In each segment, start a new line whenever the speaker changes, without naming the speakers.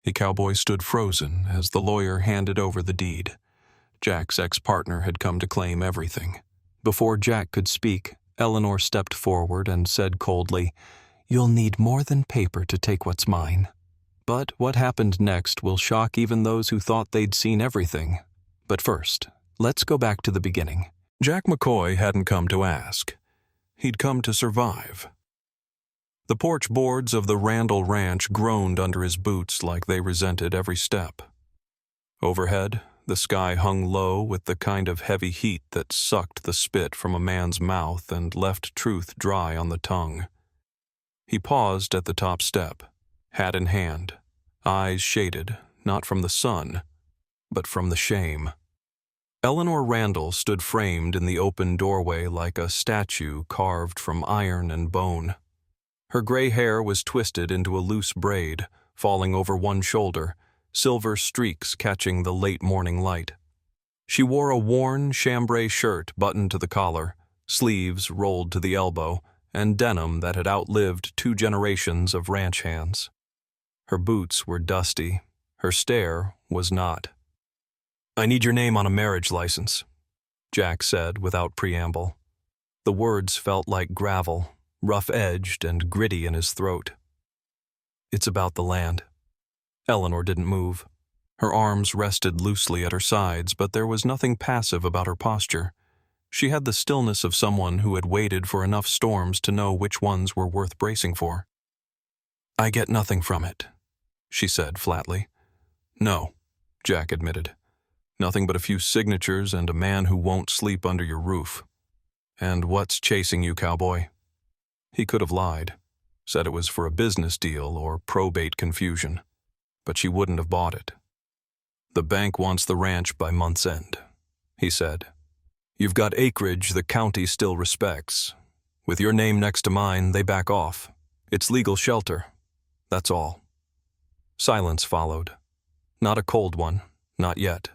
The cowboy stood frozen as the lawyer handed over the deed. Jack's ex-partner had come to claim everything. Before Jack could speak, Eleanor stepped forward and said coldly, "You'll need more than paper to take what's mine." But what happened next will shock even those who thought they'd seen everything. But first, let's go back to the beginning. Jack McCoy hadn't come to ask. He'd come to survive. The porch boards of the Randall Ranch groaned under his boots like they resented every step. Overhead, the sky hung low with the kind of heavy heat that sucked the spit from a man's mouth and left truth dry on the tongue. He paused at the top step, hat in hand, eyes shaded, not from the sun, but from the shame. Eleanor Randall stood framed in the open doorway like a statue carved from iron and bone. Her gray hair was twisted into a loose braid, falling over one shoulder, silver streaks catching the late morning light. She wore a worn chambray shirt buttoned to the collar, sleeves rolled to the elbow, and denim that had outlived 2 generations of ranch hands. Her boots were dusty. Her stare was not. "I need your name on a marriage license," Jack said without preamble. The words felt like gravel, rough-edged and gritty in his throat. "It's about the land." Eleanor didn't move. Her arms rested loosely at her sides, but there was nothing passive about her posture. She had the stillness of someone who had waited for enough storms to know which ones were worth bracing for. "I get nothing from it," she said flatly. "No," Jack admitted. "Nothing but a few signatures and a man who won't sleep under your roof. And what's chasing you, cowboy?" He could have lied, said it was for a business deal or probate confusion, but she wouldn't have bought it. "The bank wants the ranch by month's end," he said. "You've got acreage the county still respects. With your name next to mine, they back off. It's legal shelter. That's all." Silence followed. Not a cold one, not yet.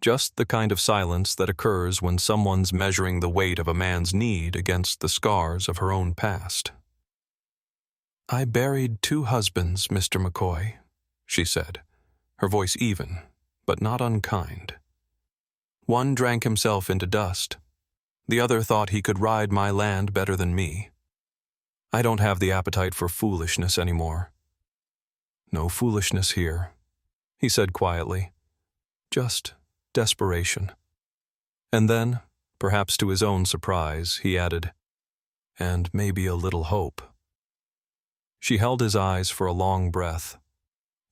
Just the kind of silence that occurs when someone's measuring the weight of a man's need against the scars of her own past. "I buried 2 husbands, Mr. McCoy," she said, her voice even, but not unkind. "One drank himself into dust. The other thought he could ride my land better than me. I don't have the appetite for foolishness anymore." "No foolishness here," he said quietly. "Just desperation." And then, perhaps to his own surprise, he added, "And maybe a little hope." She held his eyes for a long breath,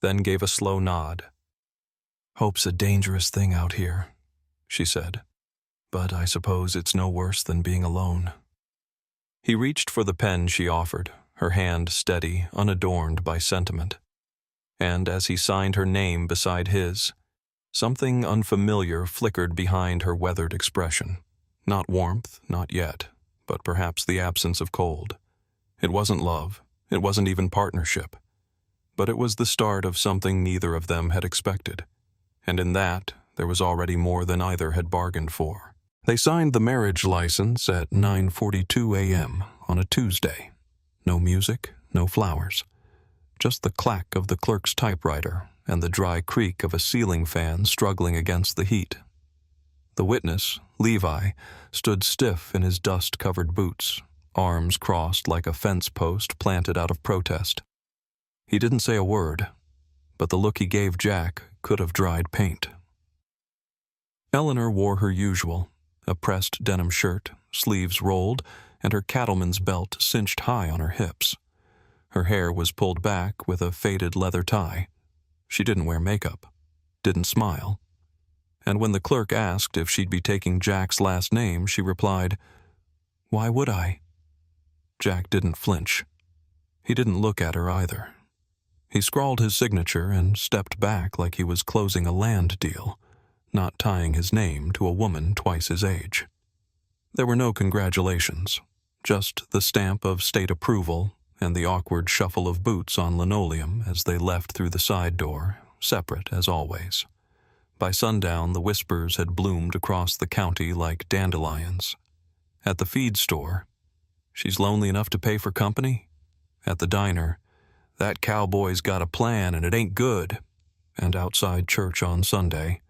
then gave a slow nod. "Hope's a dangerous thing out here," she said, "but I suppose it's no worse than being alone." He reached for the pen she offered, her hand steady, unadorned by sentiment. And as he signed her name beside his, something unfamiliar flickered behind her weathered expression. Not warmth, not yet, but perhaps the absence of cold. It wasn't love, it wasn't even partnership, but it was the start of something neither of them had expected, and in that there was already more than either had bargained for. They signed the marriage license at 9:42 a.m. on a Tuesday. No music, no flowers, just the clack of the clerk's typewriter and the dry creak of a ceiling fan struggling against the heat. The witness, Levi, stood stiff in his dust-covered boots, arms crossed like a fence post planted out of protest. He didn't say a word, but the look he gave Jack could have dried paint. Eleanor wore her usual, a pressed denim shirt, sleeves rolled, and her cattleman's belt cinched high on her hips. Her hair was pulled back with a faded leather tie. She didn't wear makeup, didn't smile. And when the clerk asked if she'd be taking Jack's last name, she replied, "Why would I?" Jack didn't flinch. He didn't look at her either. He scrawled his signature and stepped back like he was closing a land deal, not tying his name to a woman twice his age. There were no congratulations, just the stamp of state approval and the awkward shuffle of boots on linoleum as they left through the side door, separate as always. By sundown, the whispers had bloomed across the county like dandelions. At the feed store, "She's lonely enough to pay for company?" At the diner, That cowboy's got a plan and it ain't good. And outside church on Sunday,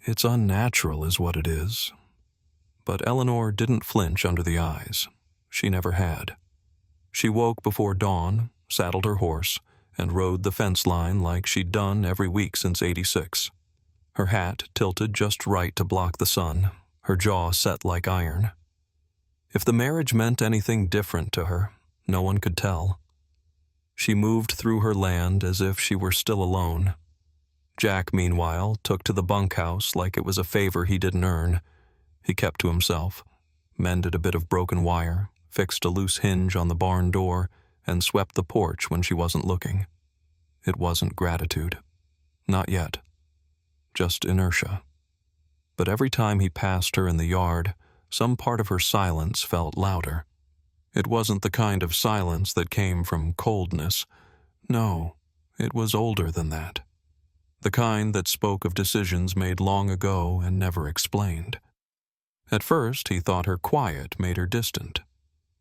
it's unnatural is what it is. But Eleanor didn't flinch under the eyes. She never had. She woke before dawn, saddled her horse, and rode the fence line like she'd done every week since '86. Her hat tilted just right to block the sun, her jaw set like iron. If the marriage meant anything different to her, no one could tell. She moved through her land as if she were still alone. Jack, meanwhile, took to the bunkhouse like it was a favor he didn't earn. He kept to himself, mended a bit of broken wire, fixed a loose hinge on the barn door, and swept the porch when she wasn't looking. It wasn't gratitude. Not yet. Just inertia. But every time he passed her in the yard, some part of her silence felt louder. It wasn't the kind of silence that came from coldness. No, it was older than that. The kind that spoke of decisions made long ago and never explained. At first, he thought her quiet made her distant.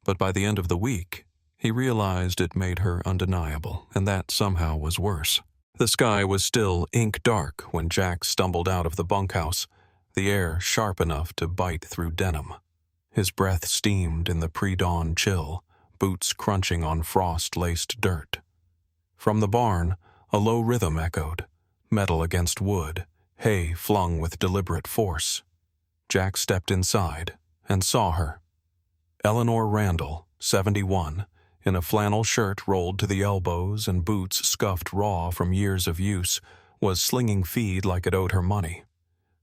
But by the end of the week, he realized it made her undeniable, and that somehow was worse. The sky was still ink dark when Jack stumbled out of the bunkhouse, the air sharp enough to bite through denim. His breath steamed in the pre-dawn chill, boots crunching on frost-laced dirt. From the barn, a low rhythm echoed, metal against wood, hay flung with deliberate force. Jack stepped inside and saw her. Eleanor Randall, 71, in a flannel shirt rolled to the elbows and boots scuffed raw from years of use, was slinging feed like it owed her money.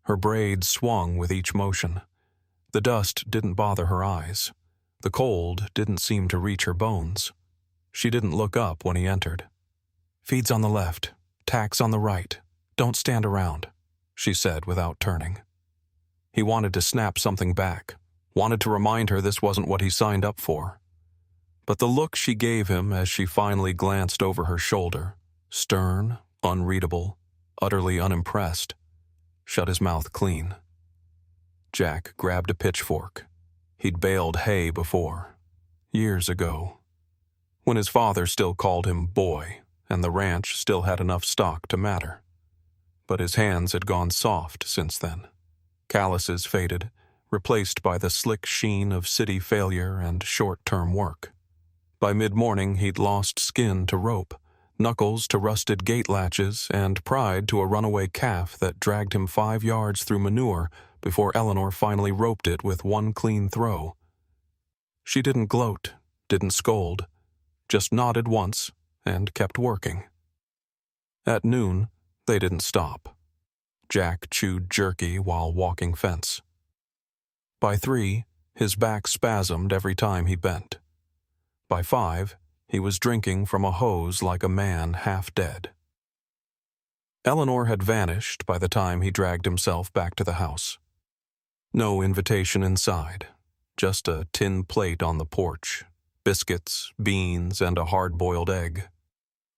Her braids swung with each motion. The dust didn't bother her eyes. The cold didn't seem to reach her bones. She didn't look up when he entered. "Feed's on the left, tack's on the right. Don't stand around," she said without turning. He wanted to snap something back, wanted to remind her this wasn't what he signed up for. But the look she gave him as she finally glanced over her shoulder, stern, unreadable, utterly unimpressed, shut his mouth clean. Jack grabbed a pitchfork. He'd baled hay before, years ago, when his father still called him boy and the ranch still had enough stock to matter. But his hands had gone soft since then. Calluses faded, replaced by the slick sheen of city failure and short-term work. By mid-morning, he'd lost skin to rope, knuckles to rusted gate latches, and pride to a runaway calf that dragged him 5 yards through manure before Eleanor finally roped it with one clean throw. She didn't gloat, didn't scold, just nodded once and kept working. At noon, they didn't stop. Jack chewed jerky while walking fence. By 3, his back spasmed every time he bent. By 5, he was drinking from a hose like a man half dead. Eleanor had vanished by the time he dragged himself back to the house. No invitation inside, just a tin plate on the porch, biscuits, beans, and a hard-boiled egg.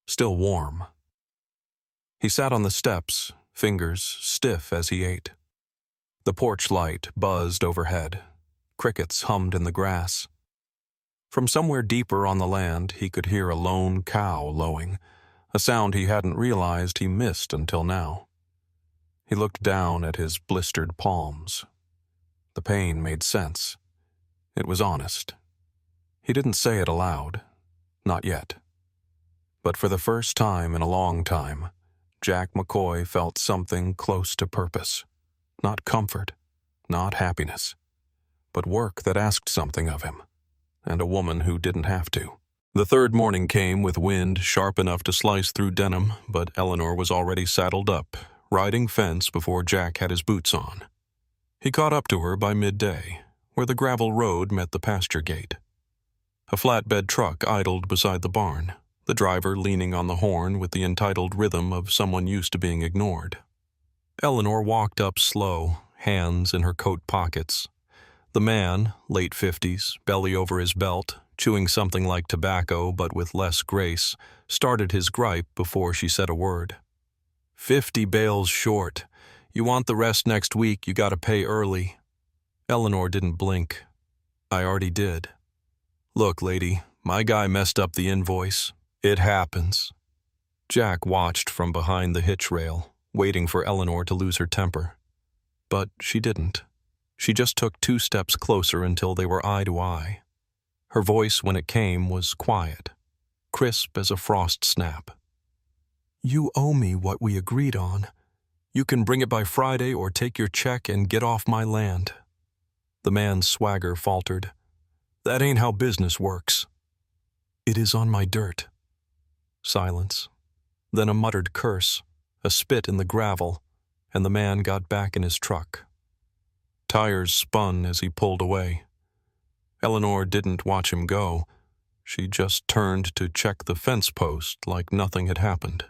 Still warm. He sat on the steps, fingers stiff as he ate. The porch light buzzed overhead. Crickets hummed in the grass. From somewhere deeper on the land, he could hear a lone cow lowing, a sound he hadn't realized he missed until now. He looked down at his blistered palms. The pain made sense. It was honest. He didn't say it aloud. Not yet. But for the first time in a long time, Jack McCoy felt something close to purpose. Not comfort, not happiness, but work that asked something of him, and a woman who didn't have to. The third morning came with wind sharp enough to slice through denim, but Eleanor was already saddled up, riding fence before Jack had his boots on. He caught up to her by midday, where the gravel road met the pasture gate. A flatbed truck idled beside the barn, the driver leaning on the horn with the entitled rhythm of someone used to being ignored. Eleanor walked up slow, hands in her coat pockets. The man, late 50s, belly over his belt, chewing something like tobacco but with less grace, started his gripe before she said a word. 50 bales short. You want the rest next week, you gotta pay early. Eleanor didn't blink. I already did. Look, lady, my guy messed up the invoice. It happens. Jack watched from behind the hitch rail, waiting for Eleanor to lose her temper. But she didn't. She just took 2 steps closer until they were eye to eye. Her voice, when it came, was quiet, crisp as a frost snap. You owe me what we agreed on. You can bring it by Friday or take your check and get off my land. The man's swagger faltered. That ain't how business works. It is on my dirt. Silence. Then a muttered curse, a spit in the gravel, and the man got back in his truck. Tires spun as he pulled away. Eleanor didn't watch him go. She just turned to check the fence post like nothing had happened.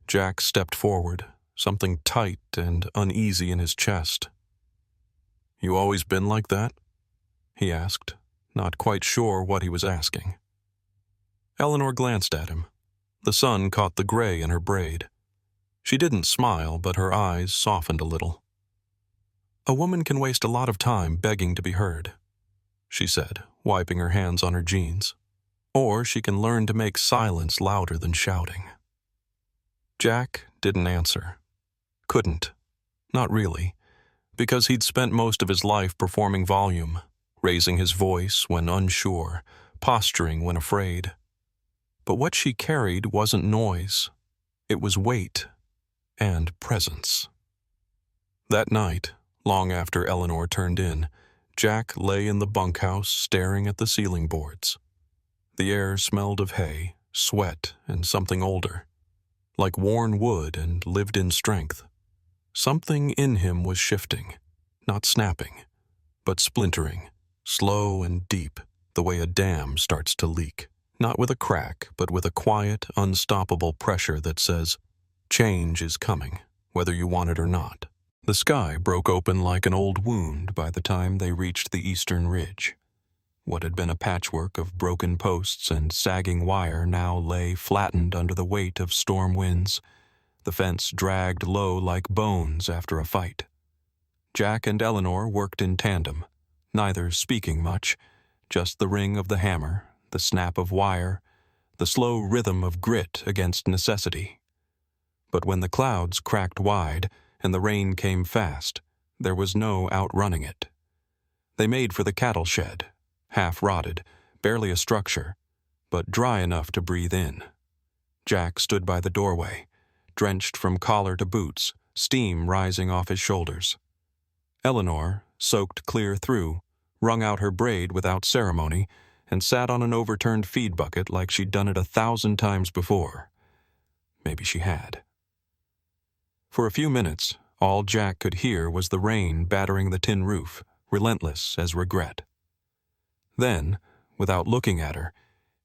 Jack stepped forward, something tight and uneasy in his chest. You always been like that? He asked, not quite sure what he was asking. Eleanor glanced at him. The sun caught the gray in her braid. She didn't smile, but her eyes softened a little. A woman can waste a lot of time begging to be heard, she said, wiping her hands on her jeans. Or she can learn to make silence louder than shouting. Jack didn't answer. Couldn't. Not really, because he'd spent most of his life performing volume, raising his voice when unsure, posturing when afraid. But what she carried wasn't noise. It was weight and presence. That night, long after Eleanor turned in, Jack lay in the bunkhouse staring at the ceiling boards. The air smelled of hay, sweat, and something older, like worn wood and lived-in strength. Something in him was shifting, not snapping, but splintering, slow and deep, the way a dam starts to leak. Not with a crack, but with a quiet, unstoppable pressure that says, change is coming, whether you want it or not. The sky broke open like an old wound by the time they reached the eastern ridge. What had been a patchwork of broken posts and sagging wire now lay flattened under the weight of storm winds, the fence dragged low like bones after a fight. Jack and Eleanor worked in tandem, neither speaking much, just the ring of the hammer, the snap of wire, the slow rhythm of grit against necessity. But when the clouds cracked wide and the rain came fast, there was no outrunning it. They made for the cattle shed, half-rotted, barely a structure, but dry enough to breathe in. Jack stood by the doorway, drenched from collar to boots, steam rising off his shoulders. Eleanor, soaked clear through, wrung out her braid without ceremony, and sat on an overturned feed bucket like she'd done it 1,000 times before. Maybe she had. For a few minutes, all Jack could hear was the rain battering the tin roof, relentless as regret. Then, without looking at her,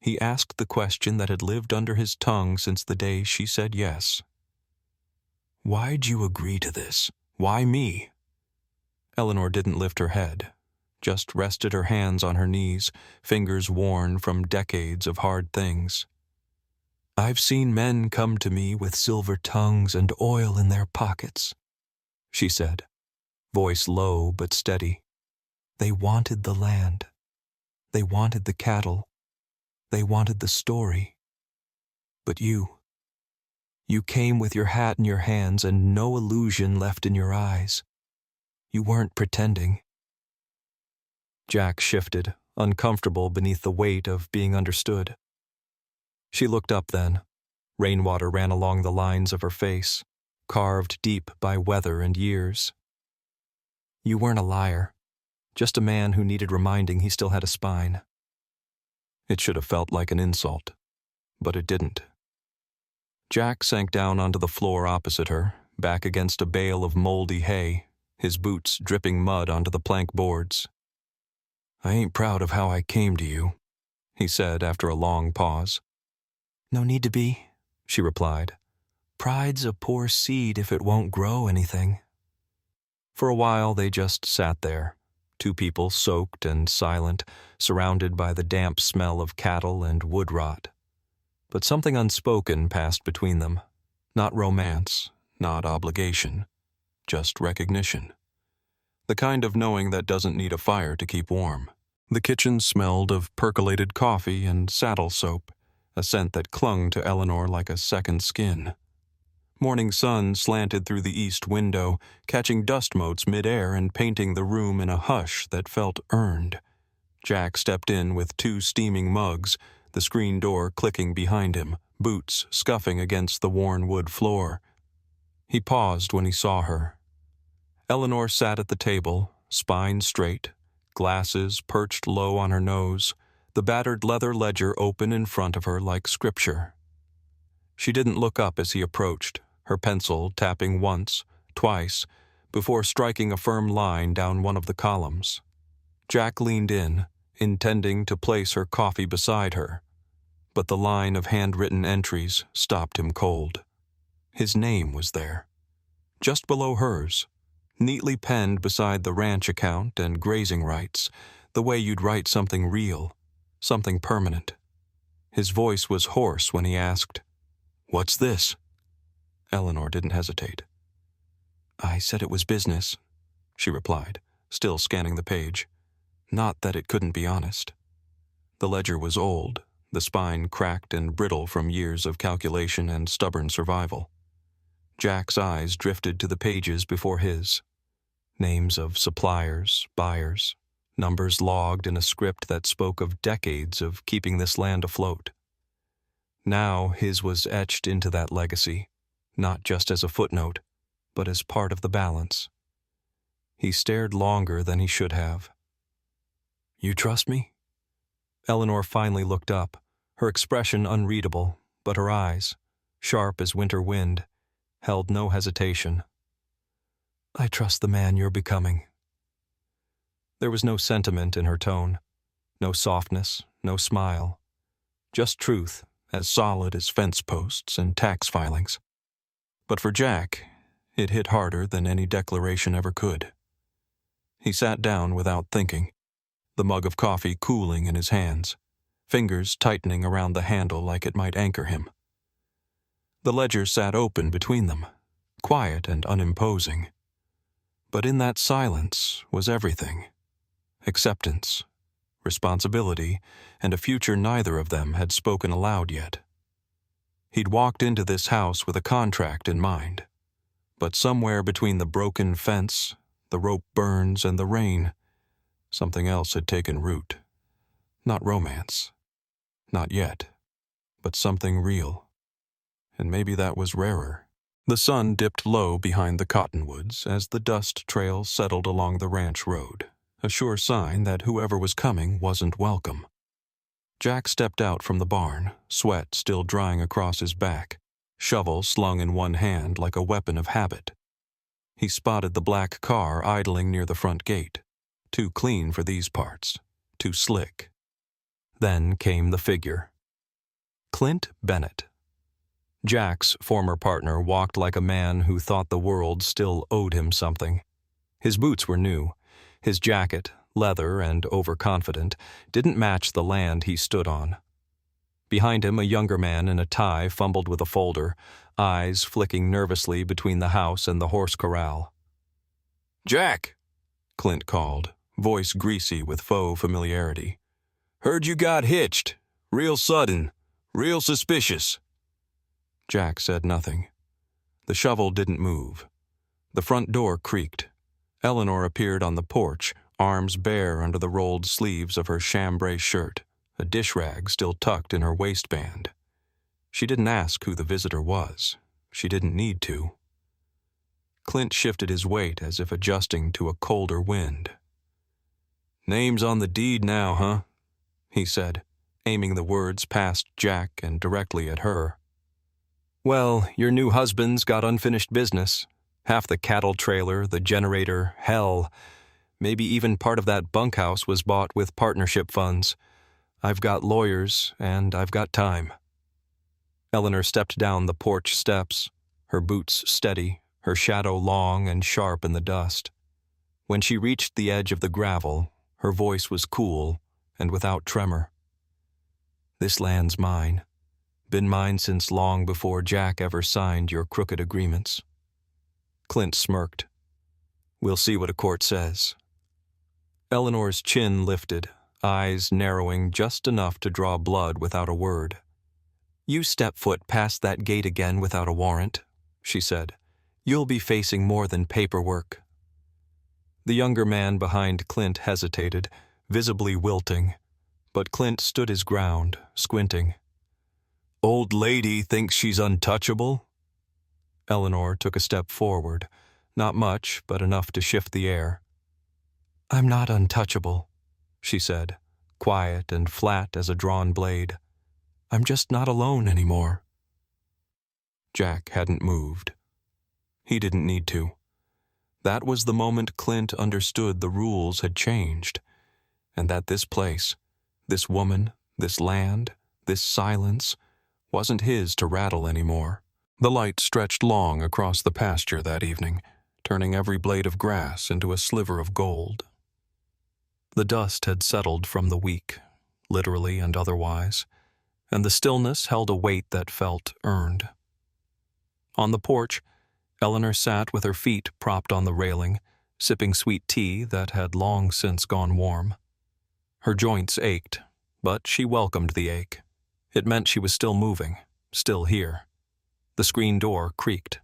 he asked the question that had lived under his tongue since the day she said yes. Why'd you agree to this? Why me? Eleanor didn't lift her head, just rested her hands on her knees, fingers worn from decades of hard things. I've seen men come to me with silver tongues and oil in their pockets, she said, voice low but steady. They wanted the land. They wanted the cattle. They wanted the story. But you came with your hat in your hands and no illusion left in your eyes. You weren't pretending. Jack shifted, uncomfortable beneath the weight of being understood. She looked up then. Rainwater ran along the lines of her face, carved deep by weather and years. You weren't a liar, just a man who needed reminding he still had a spine. It should have felt like an insult, but it didn't. Jack sank down onto the floor opposite her, back against a bale of moldy hay, his boots dripping mud onto the plank boards. I ain't proud of how I came to you, he said after a long pause. No need to be, she replied. Pride's a poor seed if it won't grow anything. For a while they just sat there, 2 people soaked and silent, surrounded by the damp smell of cattle and wood rot. But something unspoken passed between them. Not romance, not obligation, just recognition. The kind of knowing that doesn't need a fire to keep warm. The kitchen smelled of percolated coffee and saddle soap, a scent that clung to Eleanor like a second skin. Morning sun slanted through the east window, catching dust motes mid-air and painting the room in a hush that felt earned. Jack stepped in with 2 steaming mugs, the screen door clicking behind him, boots scuffing against the worn wood floor. He paused when he saw her. Eleanor sat at the table, spine straight, glasses perched low on her nose, the battered leather ledger open in front of her like scripture. She didn't look up as he approached, her pencil tapping once, twice, before striking a firm line down one of the columns. Jack leaned in, intending to place her coffee beside her, but the line of handwritten entries stopped him cold. His name was there, just below hers, neatly penned beside the ranch account and grazing rights, the way you'd write something real, something permanent. His voice was hoarse when he asked, "What's this?" Eleanor didn't hesitate. "I said it was business," she replied, still scanning the page. Not that it couldn't be honest. The ledger was old, the spine cracked and brittle from years of calculation and stubborn survival. Jack's eyes drifted to the pages before his. Names of suppliers, buyers, numbers logged in a script that spoke of decades of keeping this land afloat. Now his was etched into that legacy, not just as a footnote, but as part of the balance. He stared longer than he should have. "You trust me?" Eleanor finally looked up, her expression unreadable, but her eyes, sharp as winter wind, held no hesitation. "I trust the man you're becoming." There was no sentiment in her tone, no softness, no smile, just truth, as solid as fence posts and tax filings. But for Jack, it hit harder than any declaration ever could. He sat down without thinking, the mug of coffee cooling in his hands, fingers tightening around the handle like it might anchor him. The ledger sat open between them, quiet and unimposing. But in that silence was everything: acceptance, responsibility, and a future neither of them had spoken aloud yet. He'd walked into this house with a contract in mind, but somewhere between the broken fence, the rope burns, and the rain, something else had taken root. Not romance. Not yet. But something real. And maybe that was rarer. The sun dipped low behind the cottonwoods as the dust trail settled along the ranch road, a sure sign that whoever was coming wasn't welcome. Jack stepped out from the barn, sweat still drying across his back, shovel slung in one hand like a weapon of habit. He spotted the black car idling near the front gate. Too clean for these parts, too slick. Then came the figure. Clint Bennett. Jack's former partner walked like a man who thought the world still owed him something. His boots were new. His jacket, leather and overconfident, didn't match the land he stood on. Behind him, a younger man in a tie fumbled with a folder, eyes flicking nervously between the house and the horse corral. "Jack," Clint called, voice greasy with faux familiarity. "Heard you got hitched. Real sudden. Real suspicious." Jack said nothing. The shovel didn't move. The front door creaked. Eleanor appeared on the porch, arms bare under the rolled sleeves of her chambray shirt, a dish rag still tucked in her waistband. She didn't ask who the visitor was. She didn't need to. Clint shifted his weight as if adjusting to a colder wind. "Name's on the deed now, huh?" he said, aiming the words past Jack and directly at her. "Well, your new husband's got unfinished business. Half the cattle trailer, the generator, hell. Maybe even part of that bunkhouse was bought with partnership funds. I've got lawyers, and I've got time." Eleanor stepped down the porch steps, her boots steady, her shadow long and sharp in the dust. When she reached the edge of the gravel, her voice was cool and without tremor. "This land's mine. Been mine since long before Jack ever signed your crooked agreements." Clint smirked. "We'll see what a court says." Eleanor's chin lifted, eyes narrowing just enough to draw blood without a word. "You step foot past that gate again without a warrant," she said. "You'll be facing more than paperwork." The younger man behind Clint hesitated, visibly wilting, but Clint stood his ground, squinting. "Old lady thinks she's untouchable?" Eleanor took a step forward, not much, but enough to shift the air. "I'm not untouchable," she said, quiet and flat as a drawn blade. "I'm just not alone anymore." Jack hadn't moved. He didn't need to. That was the moment Clint understood the rules had changed, and that this place, this woman, this land, this silence, wasn't his to rattle anymore. The light stretched long across the pasture that evening, turning every blade of grass into a sliver of gold. The dust had settled from the week, literally and otherwise, and the stillness held a weight that felt earned. On the porch, Eleanor sat with her feet propped on the railing, sipping sweet tea that had long since gone warm. Her joints ached, but she welcomed the ache. It meant she was still moving, still here. The screen door creaked.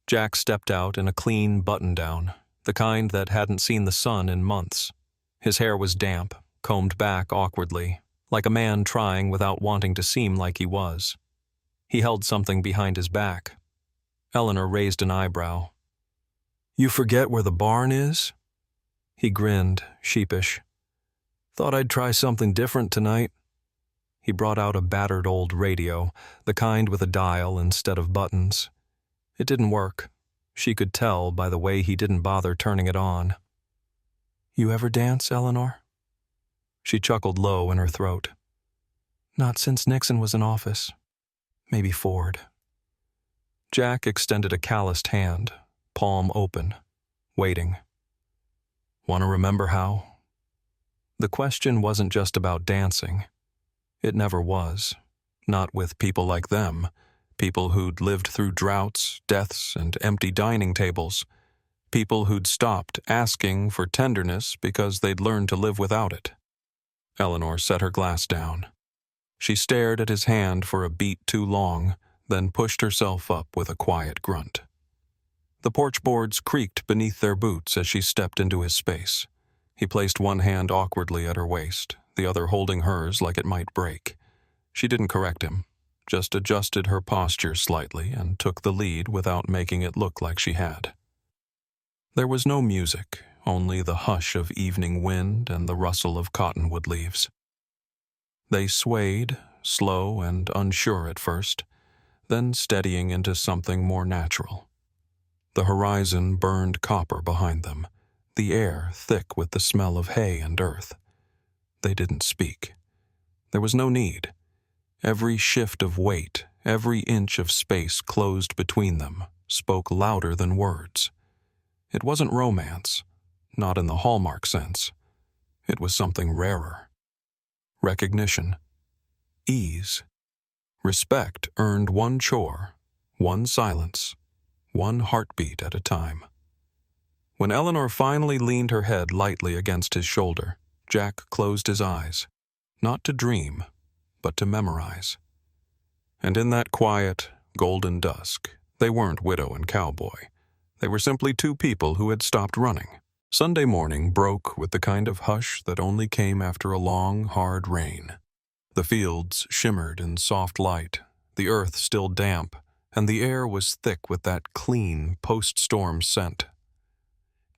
Jack stepped out in a clean button-down, the kind that hadn't seen the sun in months. His hair was damp, combed back awkwardly, like a man trying without wanting to seem like he was. He held something behind his back. Eleanor raised an eyebrow. "You forget where the barn is?" He grinned, sheepish. "Thought I'd try something different tonight." He brought out a battered old radio, the kind with a dial instead of buttons. It didn't work. She could tell by the way he didn't bother turning it on. "You ever dance, Eleanor?" She chuckled low in her throat. "Not since Nixon was in office. Maybe Ford." Jack extended a calloused hand, palm open, waiting. "Want to remember how?" The question wasn't just about dancing. It never was. Not with people like them, people who'd lived through droughts, deaths, and empty dining tables. People who'd stopped asking for tenderness because they'd learned to live without it. Eleanor set her glass down. She stared at his hand for a beat too long, then pushed herself up with a quiet grunt. The porch boards creaked beneath their boots as she stepped into his space. He placed one hand awkwardly at her waist, the other holding hers like it might break. She didn't correct him, just adjusted her posture slightly and took the lead without making it look like she had. There was no music, only the hush of evening wind and the rustle of cottonwood leaves. They swayed, slow and unsure at first, then steadying into something more natural. The horizon burned copper behind them, the air thick with the smell of hay and earth. They didn't speak. There was no need. Every shift of weight, every inch of space closed between them, spoke louder than words. It wasn't romance, not in the Hallmark sense. It was something rarer. Recognition. Ease. Respect earned one chore, one silence, one heartbeat at a time. When Eleanor finally leaned her head lightly against his shoulder, Jack closed his eyes, not to dream, but to memorize. And in that quiet, golden dusk, they weren't widow and cowboy. They were simply two people who had stopped running. Sunday morning broke with the kind of hush that only came after a long, hard rain. The fields shimmered in soft light, the earth still damp, and the air was thick with that clean, post-storm scent.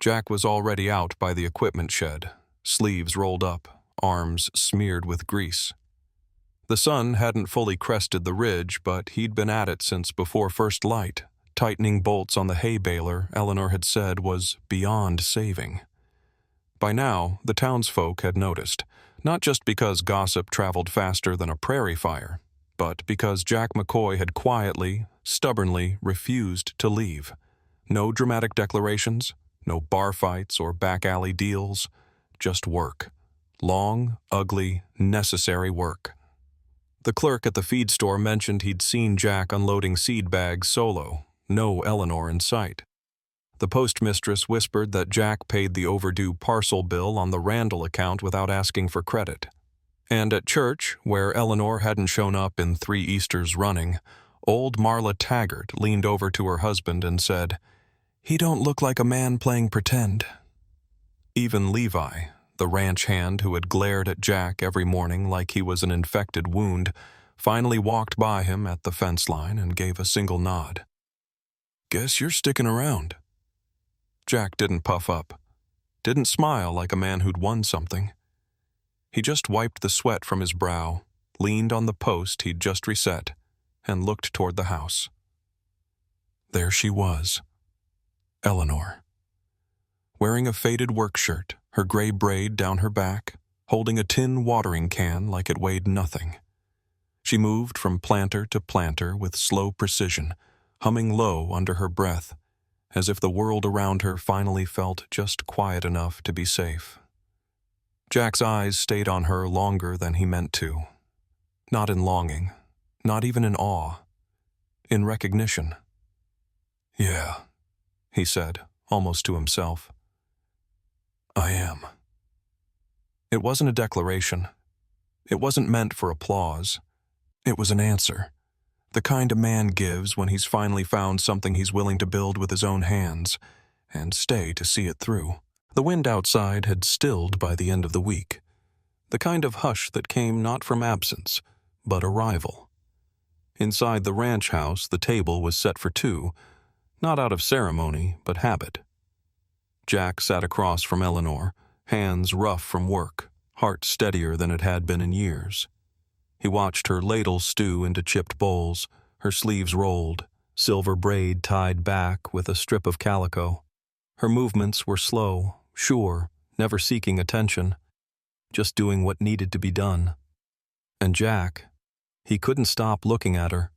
Jack was already out by the equipment shed, sleeves rolled up, arms smeared with grease. The sun hadn't fully crested the ridge, but he'd been at it since before first light, tightening bolts on the hay baler Eleanor had said was beyond saving. By now, the townsfolk had noticed, not just because gossip traveled faster than a prairie fire, but because Jack McCoy had quietly, stubbornly refused to leave. No dramatic declarations, no bar fights or back alley deals, just work. Long, ugly, necessary work. The clerk at the feed store mentioned he'd seen Jack unloading seed bags solo, no Eleanor in sight. The postmistress whispered that Jack paid the overdue parcel bill on the Randall account without asking for credit. And at church, where Eleanor hadn't shown up in 3 Easters running, old Marla Taggart leaned over to her husband and said, "He don't look like a man playing pretend." Even Levi, the ranch hand who had glared at Jack every morning like he was an infected wound, finally walked by him at the fence line and gave a single nod. "Guess you're sticking around." Jack didn't puff up, didn't smile like a man who'd won something. He just wiped the sweat from his brow, leaned on the post he'd just reset, and looked toward the house. There she was, Eleanor, wearing a faded work shirt, her gray braid down her back, holding a tin watering can like it weighed nothing. She moved from planter to planter with slow precision, humming low under her breath, as if the world around her finally felt just quiet enough to be safe. Jack's eyes stayed on her longer than he meant to. Not in longing, not even in awe, in recognition. "Yeah," he said, almost to himself. "I am." It wasn't a declaration. It wasn't meant for applause. It was an answer, the kind a man gives when he's finally found something he's willing to build with his own hands, and stay to see it through. The wind outside had stilled by the end of the week, the kind of hush that came not from absence, but arrival. Inside the ranch house, the table was set for 2, not out of ceremony, but habit. Jack sat across from Eleanor, hands rough from work, heart steadier than it had been in years. He watched her ladle stew into chipped bowls, her sleeves rolled, silver braid tied back with a strip of calico. Her movements were slow, sure, never seeking attention, just doing what needed to be done. And Jack, he couldn't stop looking at her,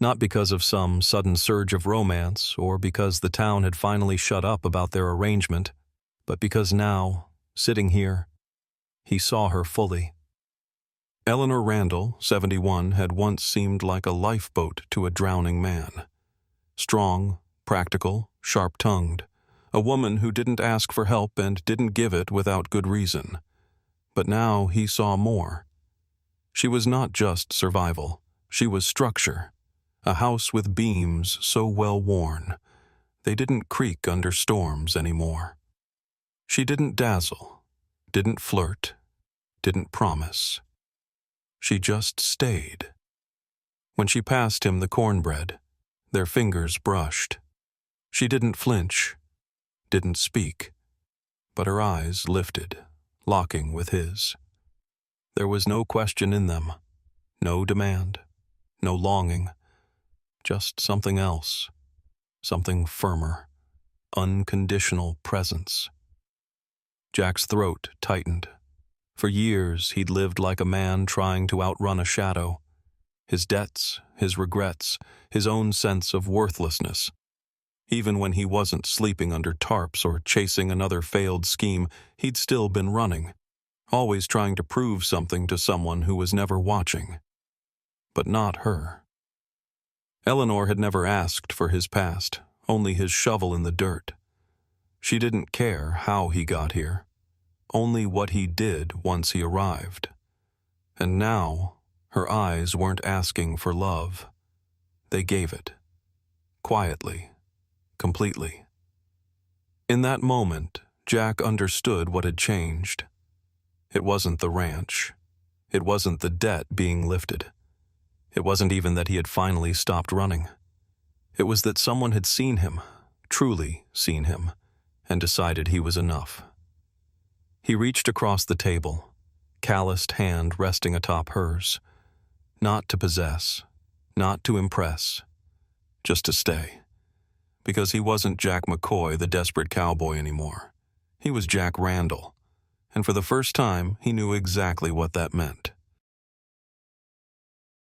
not because of some sudden surge of romance or because the town had finally shut up about their arrangement, but because now, sitting here, he saw her fully. Eleanor Randall, 71, had once seemed like a lifeboat to a drowning man. Strong, practical, sharp-tongued. A woman who didn't ask for help and didn't give it without good reason. But now he saw more. She was not just survival. She was structure. A house with beams so well worn, they didn't creak under storms anymore. She didn't dazzle, didn't flirt, didn't promise. She just stayed. When she passed him the cornbread, their fingers brushed. She didn't flinch, didn't speak, but her eyes lifted, locking with his. There was no question in them, no demand, no longing, just something else, something firmer, unconditional presence. Jack's throat tightened. For years he'd lived like a man trying to outrun a shadow. His debts, his regrets, his own sense of worthlessness. Even when he wasn't sleeping under tarps or chasing another failed scheme, he'd still been running, always trying to prove something to someone who was never watching. But not her. Eleanor had never asked for his past, only his shovel in the dirt. She didn't care how he got here, only what he did once he arrived. And now, her eyes weren't asking for love. They gave it. Quietly. Completely. In that moment, Jack understood what had changed. It wasn't the ranch. It wasn't the debt being lifted. It wasn't even that he had finally stopped running. It was that someone had seen him, truly seen him, and decided he was enough. He reached across the table, calloused hand resting atop hers. Not to possess, not to impress, just to stay. Because he wasn't Jack McCoy, the desperate cowboy, anymore. He was Jack Randall, and for the first time he knew exactly what that meant.